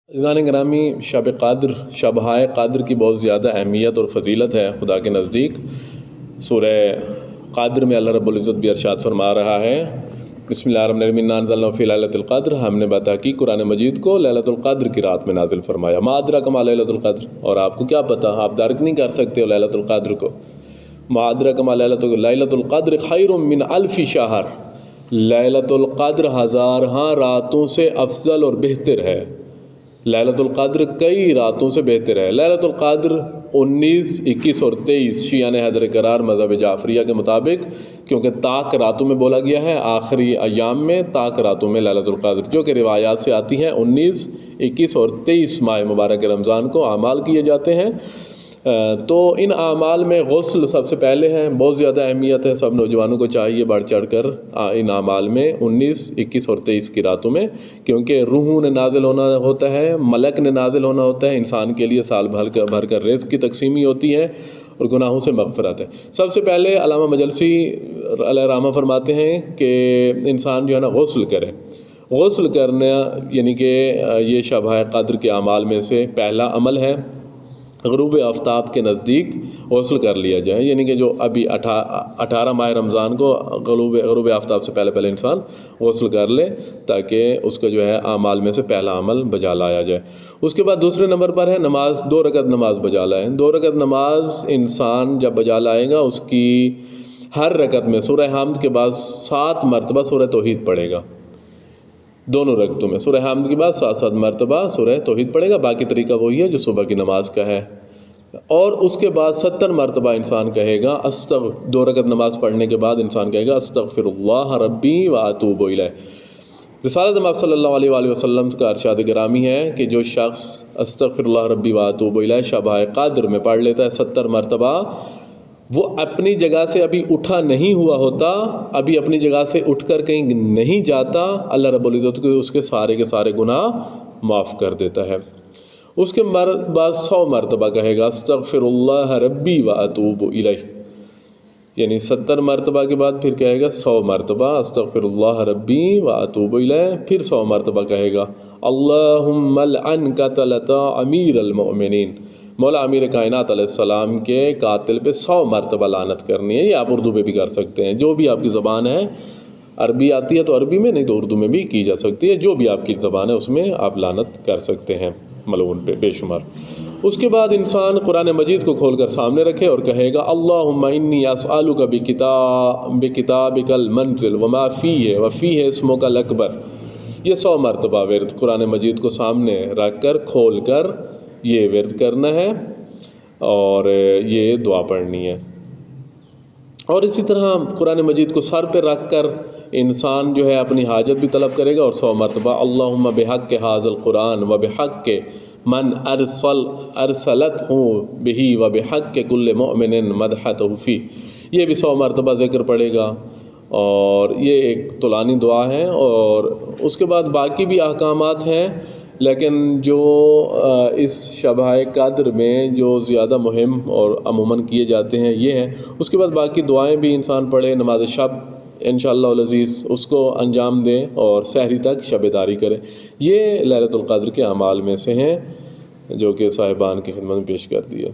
عزیزان گرامی، شب قدر، شب قدر کی بہت زیادہ اہمیت اور فضیلت ہے خدا کے نزدیک۔ سورہ قدر میں اللہ رب العزت بھی ارشاد فرما رہا ہے، بسم اللہ الرحمن الرحیم، انا انزلناہ فی لیلۃ القدر، ہم نے بتحقیق قرآن مجید کو لیلۃ القدر کی رات میں نازل فرمایا۔ ما ادراک ما لیلۃ القدر، اور آپ کو کیا پتہ، آپ درک نہیں کر سکتے ہو لیلۃ القدر کو۔ ما ادراک ما لیلۃ القدر خیر من الف شہر، لیلۃ القدر ہزارہاں راتوں سے افضل اور بہتر ہے۔ لیلۃ القدر کئی راتوں سے بہتر ہے۔ لیلۃ القدر 19، 21 اور 23 شیعہ نے حیدر قرار مذہب جعفریہ کے مطابق، کیونکہ طاق راتوں میں بولا گیا ہے، آخری ایام میں طاق راتوں میں لیلۃ القدر، جو کہ روایات سے آتی ہیں 19، 21 اور 23 ماہ مبارک رمضان کو اعمال کیے جاتے ہیں۔ تو ان اعمال میں غسل سب سے پہلے ہے، بہت زیادہ اہمیت ہے، سب نوجوانوں کو چاہیے بڑھ چڑھ کر ان اعمال میں 19، 21 اور 23 کی راتوں میں، کیونکہ روحوں نے نازل ہونا ہوتا ہے، ملک نے نازل ہونا ہوتا ہے، انسان کے لیے سال بھر کر رزق کی تقسیمی ہوتی ہے اور گناہوں سے مغفرت ہے۔ سب سے پہلے علامہ مجلسی علیہ رحمہ فرماتے ہیں کہ انسان جو ہے نا غسل کرے۔ غسل کرنا یعنی کہ یہ شب قدر کے اعمال میں سے پہلا عمل ہے۔ غروب آفتاب کے نزدیک غسل کر لیا جائے، یعنی کہ جو ابھی 18 ماہ رمضان کو غروب آفتاب سے پہلے انسان غسل کر لے، تاکہ اس کا جو ہے اعمال میں سے پہلا عمل بجا لایا جائے۔ اس کے بعد دوسرے نمبر پر ہے نماز، 2 رکعت نماز بجا لائے۔ 2 رکعت نماز انسان جب بجا لائے گا، اس کی ہر رکعت میں سورہ حمد کے بعد 7 مرتبہ سورہ توحید پڑھے گا۔ دونوں رکعتوں میں سورہ حمد کے بعد 7 مرتبہ سورہ توحید پڑھے گا۔ باقی طریقہ وہی ہے جو صبح کی نماز کا ہے، اور اس کے بعد 70 مرتبہ انسان کہے گا 2 رکعت نماز پڑھنے کے بعد انسان کہے گا استغفر اللہ ربی واتوب الیہ۔ رسالت مآب صلی اللہ علیہ وآلہ وسلم کا ارشاد گرامی ہے کہ جو شخص استغفر اللہ ربی واتوب الیہ شب قدر میں پڑھ لیتا ہے 70 مرتبہ، وہ اپنی جگہ سے ابھی اٹھا نہیں ہوا ہوتا، ابھی اپنی جگہ سے اٹھ کر کہیں نہیں جاتا، اللہ رب العزت کو اس کے سارے گناہ معاف کر دیتا ہے۔ اس کے بعد 100 مرتبہ کہے گا استغفر اللہ ربی واتوب الیہ، یعنی 70 مرتبہ کے بعد پھر کہے گا 100 مرتبہ استغفر اللہ ربی واتوب الیہ، پھر 100 مرتبہ کہے گا اللہم لعن قتلۃ امیر المؤمنین، مولا امیر کائنات علیہ السلام کے قاتل پہ 100 مرتبہ لعنت کرنی ہے۔ یہ آپ اردو میں بھی کر سکتے ہیں، جو بھی آپ کی زبان ہے، عربی آتی ہے تو عربی میں، نہیں تو اردو میں بھی کی جا سکتی ہے، جو بھی آپ کی زبان ہے اس میں آپ لعنت کر سکتے ہیں ملعون پہ بے شمار۔ اس کے بعد انسان قرآن مجید کو کھول کر سامنے رکھے اور کہے گا اللہم انی اسألک بکتابک المنزل وما فیہ وفیہ اسمک الاکبر۔ یہ 100 مرتبہ ورد قرآن مجید کو سامنے رکھ کر کھول کر یہ ورد کرنا ہے اور یہ دعا پڑھنی ہے۔ اور اسی طرح قرآن مجید کو سر پہ رکھ کر انسان جو ہے اپنی حاجت بھی طلب کرے گا، اور 100 مرتبہ اللہم بحق ھذا القرآن و بحق من ارسلتہ بہ و بحق کل مؤمن مدحتہ فی، یہ بھی 100 مرتبہ ذکر پڑے گا، اور یہ ایک طولانی دعا ہے۔ اور اس کے بعد باقی بھی احکامات ہیں، لیکن جو اس شب قدر میں جو زیادہ مہم اور عموماً کیے جاتے ہیں یہ ہیں۔ اس کے بعد باقی دعائیں بھی انسان پڑھے، نماز شب انشاءاللہ العزیز اس کو انجام دیں اور سحری تک شب داری کریں۔ یہ لیلۃ القدر کے اعمال میں سے ہیں جو کہ صاحبان کی خدمت میں پیش کر دیے۔